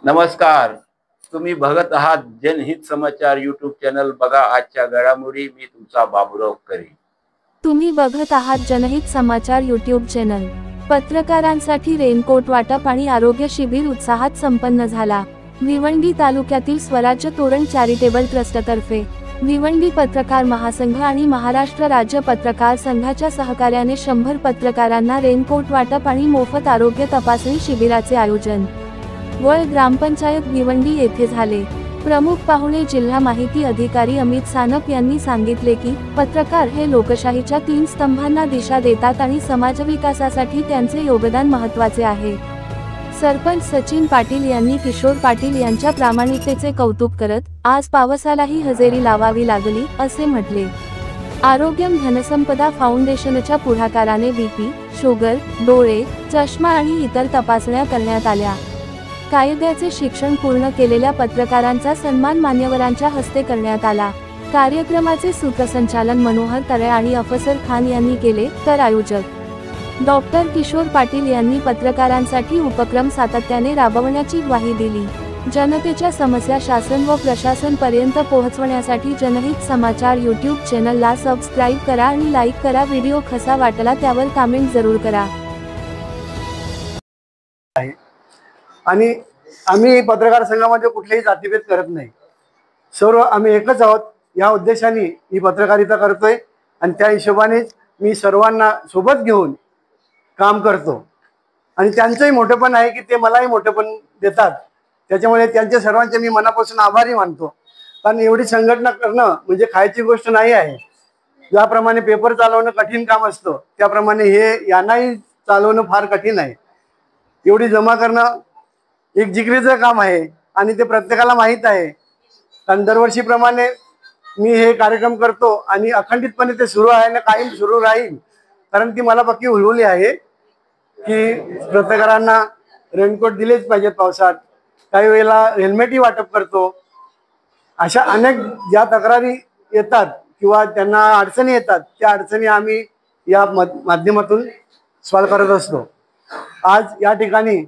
नमस्कार. तुम्ही बघत आहात जनहित समाचार यूट्यूब चॅनल. बघा आजच्या घडामोडी. मी तुमचा बाबुराव करी. तुम्ही बघत आहात जनहित समाचार यूट्यूब चॅनल. पत्रकारांसाठी रेनकोट वाटप आणि आरोग्य शिबिर उत्साहात संपन्न झाला. भिवंडी तालुक्यातील स्वराज्य तोरण चॅरिटेबल ट्रस्टतर्फे भिवंडी पत्रकार महासंघ आणि महाराष्ट्र राज्य पत्रकार संघाच्या सहकार्याने 100 पत्रकारांना रेनकोट वाटप आणि मोफत आरोग्य तपासणी शिबिराचे आयोजन वळ ग्रामपंचायत भिवंडी येथे झाले. प्रमुख पाहुणे जिल्हा माहिती अधिकारी अमित सानप यांनी सांगितले की पत्रकार हे लोकशाहीच्या 3 स्तंभांना दिशा देतात आणि समाजविकासासाठी त्यांचे योगदान महत्त्वाचे आहे. सरपंच सचिन पाटील यांनी किशोर पाटील यांच्या प्रामाणिकतेचे कौतुक करत आज पावसालाही हजेरी लावावी लागली असे म्हटले. आरोग्यम धनसंपदा फाउंडेशनच्या पुढाकाराने बीपी, शुगर, डोळे, चष्मा आणि इतर तपासण्या करण्यात आल्या. कायद्याचे शिक्षण पूर्ण केलेल्या पत्रकारांचा सन्मान मान्यवरांच्या हस्ते करण्यात आला. कार्यक्रमाचे सूत्रसंचालन मनोहर तळे आणि अफसर खान यांनी केले, तर आयोजक डॉक्टर किशोर पाटील यांनी पत्रकारांसाठी उपक्रम सातत्याने राबवण्याची ग्वाही दिली. जनतेच्या समस्या शासन व प्रशासन पर्यंत पोहोचवण्यासाठी जनहित समाचार यूट्यूब चॅनलला सबस्क्राईब करा आणि लाईक करा. व्हिडिओ कसा वाटला त्यावर कमेंट जरूर करा. आणि आम्ही पत्रकार संघामध्ये कुठलेही जातीभेद करत नाही. सर्व आम्ही एकच आहोत. या उद्देशाने ही पत्रकारिता करतोय आणि त्या हिशोबानेच मी सर्वांना सोबत घेऊन काम करतो. आणि त्यांचंही मोठेपण आहे की ते मलाही मोठेपण देतात. त्याच्यामुळे त्यांच्या सर्वांचे मी मनापासून आभारी मानतो. कारण एवढी संघटना करणं म्हणजे खायची गोष्ट नाही आहे. ज्याप्रमाणे पेपर चालवणं कठीण काम असतं त्याप्रमाणे हे यांनाही चालवणं फार कठीण आहे. एवढी जमा करणं एक जिगरीचं काम आहे आणि ते प्रत्येकाला माहीत आहे. कारण दरवर्षीप्रमाणे मी हे कार्यक्रम करतो आणि अखंडितपणे ते सुरू आहे ना, कायम सुरू राहील. कारण ती मला पक्की हुलहुली आहे की पत्रकारांना रेनकोट दिलेच पाहिजेत पावसात. काही वेळेला हेल्मेटही वाटप करतो. अशा अनेक ज्या तक्रारी येतात किंवा त्यांना अडचणी येतात त्या अडचणी आम्ही या माध्यमातून सॉल्व्ह करत असतो. आज या ठिकाणी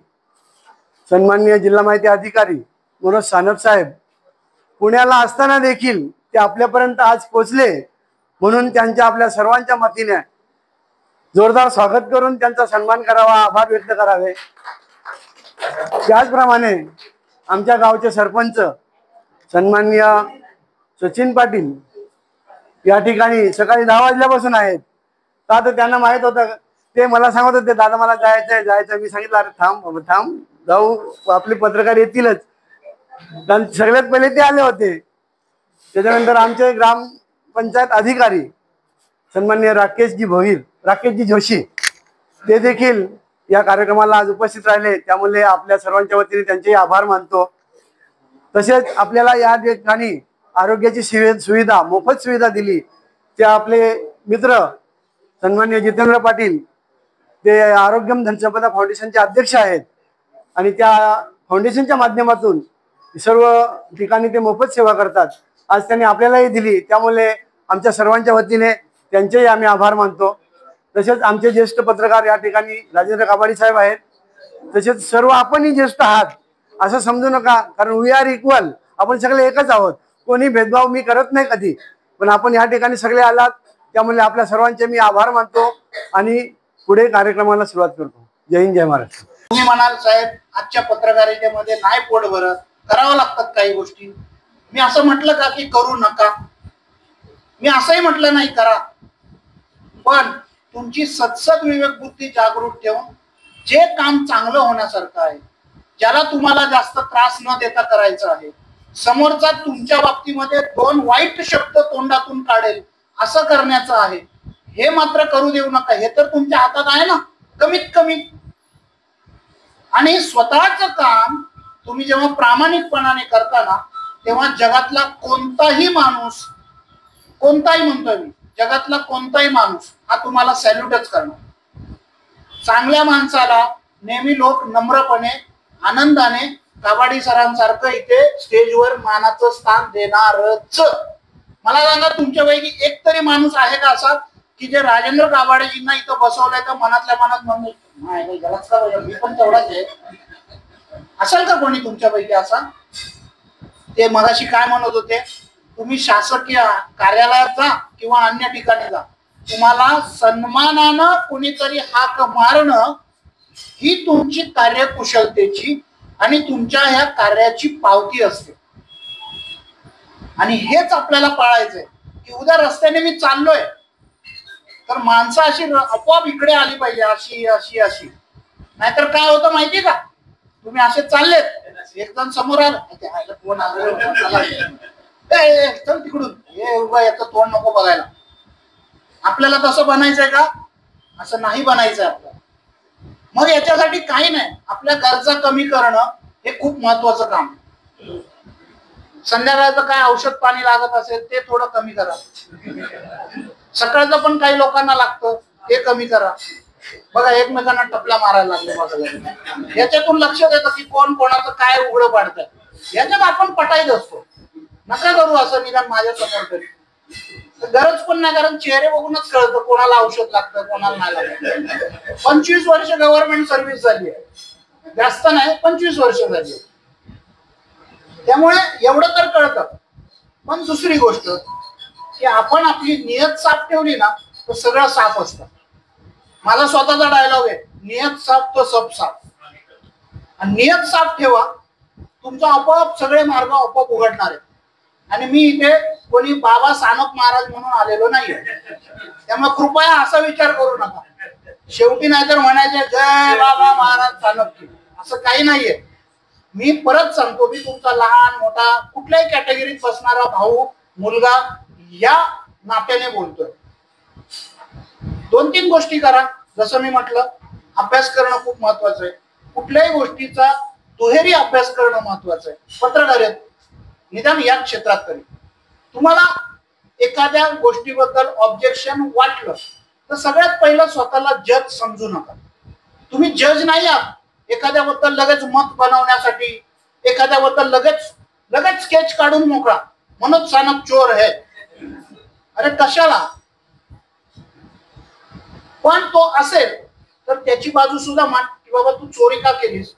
सन्माननीय जिल्हा माहिती अधिकारी मनोज सानप साहेब पुण्याला असताना देखील ते आपल्यापर्यंत आज पोचले, म्हणून त्यांच्या आपल्या सर्वांच्या वतीने जोरदार स्वागत करून त्यांचा सन्मान करावा, आभार व्यक्त करावे. त्याचप्रमाणे आमच्या गावचे सरपंच सन्माननीय सचिन पाटील या ठिकाणी सकाळी 10 वाजल्यापासून आहेत. का तर त्यांना माहीत होतं, ते मला सांगत होते दादा मला जायचं. मी सांगितलं अरे थांब थांब जाऊ, आपले पत्रकार येतीलच. सगळ्यात पहिले ते आले होते. त्याच्यानंतर आमचे ग्रामपंचायत अधिकारी सन्माननीय राकेशजी जोशी ते देखील या कार्यक्रमाला आज उपस्थित राहिले. त्यामुळे आपल्या सर्वांच्या वतीने त्यांचे आभार मानतो. तसेच आपल्याला या ठिकाणी आरोग्याची सुविधा, मोफत सुविधा दिली ते आपले मित्र सन्माननीय जितेंद्र पाटील, ते आरोग्यम धनसंपदा फाउंडेशनचे अध्यक्ष आहेत आणि त्या फाउंडेशनच्या माध्यमातून सर्व ठिकाणी ते मोफत सेवा करतात. आज त्यांनी आपल्यालाही दिली, त्यामुळे आमच्या सर्वांच्या वतीने त्यांचेही आम्ही आभार मानतो. तसेच आमचे ज्येष्ठ पत्रकार या ठिकाणी राजेंद्र काबाडी साहेब आहेत. तसेच सर्व आपणही ज्येष्ठ आहात असं समजू नका, कारण वी आर इक्वल. आपण सगळे एकच आहोत. कोणी भेदभाव मी करत नाही कधी, पण आपण या ठिकाणी सगळे आलात त्यामुळे आपल्या सर्वांचे मी आभार मानतो आणि पुढे कार्यक्रमाला सुरुवात करतो. जय हिंद, जय महाराष्ट्र. तुम्ही म्हणाल साहेब आजच्या पत्रकारितेमध्ये नाही पोट भरत, करावं लागतात काही गोष्टी. मी असं म्हटलं का की करू नका? मी असंही म्हटलं नाही करा, पण तुमची सतसत विवेक बुद्धी जागृत ठेवून जे काम चांगलं होण्यासारखं आहे, ज्याला तुम्हाला जास्त त्रास न देता करायचं आहे, समोरचा तुमच्या बाबतीमध्ये 2 वाईट शब्द तोंडातून काढेल असं करण्याचं आहे, हे मात्र करू देऊ नका. हे तर तुमच्या हातात आहे ना कमीत कमी. आणि स्वतःचं काम तुम्ही जेव्हा प्रामाणिकपणाने करता ना, तेव्हा जगातला कोणताही माणूस, कोणताही म्हणतोय मी, जगातला कोणताही माणूस हा तुम्हाला सॅल्यूटच करणार. चांगल्या माणसाला नेहमी लोक नम्रपणे आनंदाने काबाडी सरांसारखं इथे स्टेजवर मानाचं स्थान देणारच. मला सांगा तुमच्यापैकी एक तरी माणूस आहे का असा की जे राजेंद्र काबाडेजींना इथं बसवलंय तर मनातल्या मनात म्हणून मी पण तेवढाच आहे. असेल का कोणी तुमच्यापैकी असा? ते मगाशी काय म्हणत होते, तुम्ही शासकीय कार्यालयात जा किंवा अन्य ठिकाणी जा, तुम्हाला सन्मानानं कोणीतरी हाक मारणं ही तुमची कार्यकुशलतेची आणि तुमच्या ह्या कार्याची पावती असते. आणि हेच आपल्याला पाळायचंय की उद्या रस्त्याने मी चाललोय तर माणसं अशी आपोआप इकडे आली पाहिजे, अशी अशी अशी. नाहीतर काय होतं माहितीये का, तुम्ही असे चाललेत, एक जण समोर आलं, चल तिकडून, हे उभा याचं तोंड नको बघायला. आपल्याला तसं बनायचंय का? असं नाही बनायचंय आपल्याला. मग याच्यासाठी काही नाही, आपल्या गरजा कमी करणं हे खूप महत्वाचं काम. संध्याकाळचं काय औषध पाणी लागत असेल ते थोडं कमी करा. सकाळचं पण काही लोकांना लागतं ते कमी करा. बघा एकमेकांना टपला मारायला लागले बघा. याच्यातून लक्षात येतं की कोण कोणाचं काय उघडं पाडतंय. याच्यात आपण पटायच असतो. नका करू असं निदान माझ्या समोर तरी. गरज पण नाही, कारण चेहरे बघूनच कळतं कोणाला औषध लागतं कोणाला नाही लागतं. 25 वर्ष गव्हर्नमेंट सर्व्हिस झाली आहे, जास्त नाही 25 वर्ष झाली. त्यामुळे एवढं तर कळतं. पण दुसरी गोष्ट की आपण आपली नियत साफ ठेवली ना तर सगळं साफ असतं. माझा स्वतःचा डायलॉग आहे, नियत साफ तो सब साफ. आणि नियत साफ ठेवा, तुमचा आपोआप सगळे मार्ग आपोआप उघडणार आहेत. आणि मी इथे कोणी बाबा सानप महाराज म्हणून आलेलो नाहीये, त्यामुळे कृपया असा विचार करू नका. शेवटी नाहीतर म्हणायचे जय बाबा महाराज सानप, असं काही नाहीये. मी परत सांगतो, मी तुमचा लहान मोठा कुठल्याही कॅटेगरीत बसणारा भाऊ मुलगा या नात्याने बोलतोय. 2-3 गोष्टी करा. जसं मी म्हटलं, अभ्यास करणं खूप महत्वाचं आहे. कुठल्याही गोष्टीचा दुहेरी अभ्यास करणं महत्वाचं आहे. पत्रकारिता निदान या क्षेत्रात तरी. तुम्हाला एखाद्या गोष्टीबद्दल ऑब्जेक्शन वाटलं तर सगळ्यात पहिलं स्वतःला जज समजू नका. तुम्ही जज नाही आहात. एखाद्याबद्दल लगेच मत बनवण्यासाठी, एखाद्याबद्दल लगेच स्केच काढून मोकळा, मनोज सानप चोर है. अरे कशाला? पण तो असेल तर त्याची बाजू सुद्धा मांड की बाबा तू चोरी का केलीस.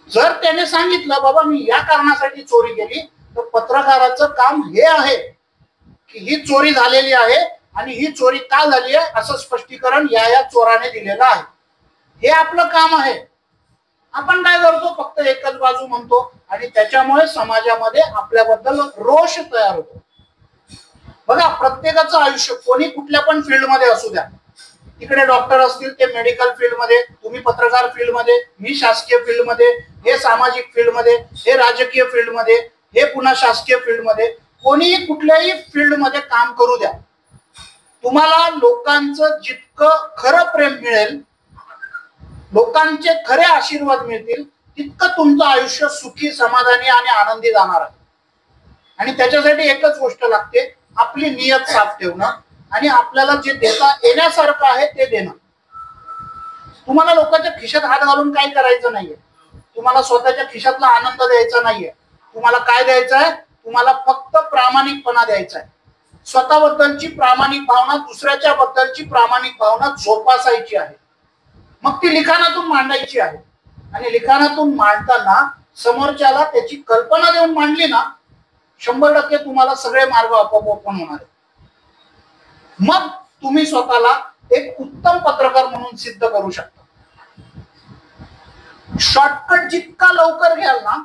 जर त्याने सांगितलं बाबा मी या कारणासाठी चोरी केली, तर पत्रकाराचं काम हे आहे की ही चोरी झालेली आहे आणि ही चोरी का झाली आहे असं स्पष्टीकरण या चोराने दिलेलं आहे. हे आपलं काम आहे. आपण काय करतो, फक्त एकच बाजू म्हणतो आणि त्याच्यामुळे समाजामध्ये आपल्याबद्दल रोष तयार होतो. बघा, प्रत्येकाचं आयुष्य कोणी कुठल्या पण फील्डमध्ये असू द्या, तिकडे डॉक्टर असतील ते मेडिकल फील्डमध्ये, तुम्ही पत्रकार फील्डमध्ये, मी शासकीय फील्डमध्ये, हे सामाजिक फील्डमध्ये, हे राजकीय फील्डमध्ये, हे पुन्हा शासकीय फील्डमध्ये, कोणीही कुठल्याही फील्डमध्ये काम करू द्या, तुम्हाला लोकांचं जितकं खरं प्रेम मिळेल, लोकांचे खरे आशीर्वाद मिळतील, तितकं तुमचं आयुष्य सुखी, समाधानी आणि आनंदी जाणार आहे. आणि त्याच्यासाठी एकच गोष्ट लागते, आपली नियत साफ ठेवणं आणि आपल्याला जे देता येण्यासारखं आहे ते देणं. तुम्हाला लोकांच्या खिशात हात घालून काही करायचं नाहीये. तुम्हाला स्वतःच्या खिशातला आनंद द्यायचा नाहीये. तुम्हाला काय द्यायचं आहे? तुम्हाला फक्त प्रामाणिकपणा द्यायचा आहे. स्वतःबद्दलची प्रामाणिक भावना, दुसऱ्याच्या बद्दलची प्रामाणिक भावना जोपासायची आहे. मग ती लिखाणातून मांडायची आहे. आणि लिखाणातून मांडताना समोरच्याला त्याची कल्पना देऊन मांडली ना, 100% तुम्हाला सगळे मार्ग आपोआप ओपन होणार आहेत. मग तुम्ही स्वतःला एक उत्तम पत्रकार म्हणून सिद्ध करू शकता. शॉर्टकट जितका लवकर घ्याल ना,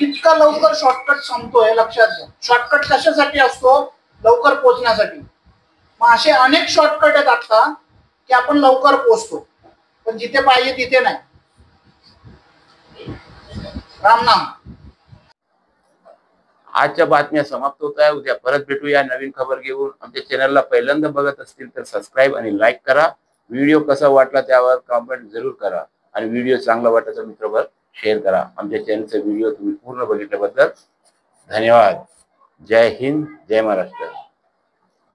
तितका लवकर शॉर्टकट संपतो, हे लक्षात घ्या. शॉर्टकट कशासाठी असतो? लवकर पोहोचण्यासाठी. मग असे अनेक शॉर्टकट आहेत आता की आपण लवकर पोहोचतो, पण जिथे पाहिजे तिथे नाही. राम नाम. आजच्या बातम्या समाप्त होत आहे. उद्या परत भेटूया नवीन खबर घेऊन. आमच्या चॅनलला पहिल्यांदा बघत असतील तर सबस्क्राईब आणि लाईक करा. व्हिडिओ कसा वाटला त्यावर कमेंट जरूर करा आणि व्हिडिओ चांगला वाटला तर मित्रभर शेअर करा. आमच्या चॅनलचा व्हिडिओ तुम्ही पूर्ण बघितल्याबद्दल धन्यवाद. जय हिंद, जय महाराष्ट्र.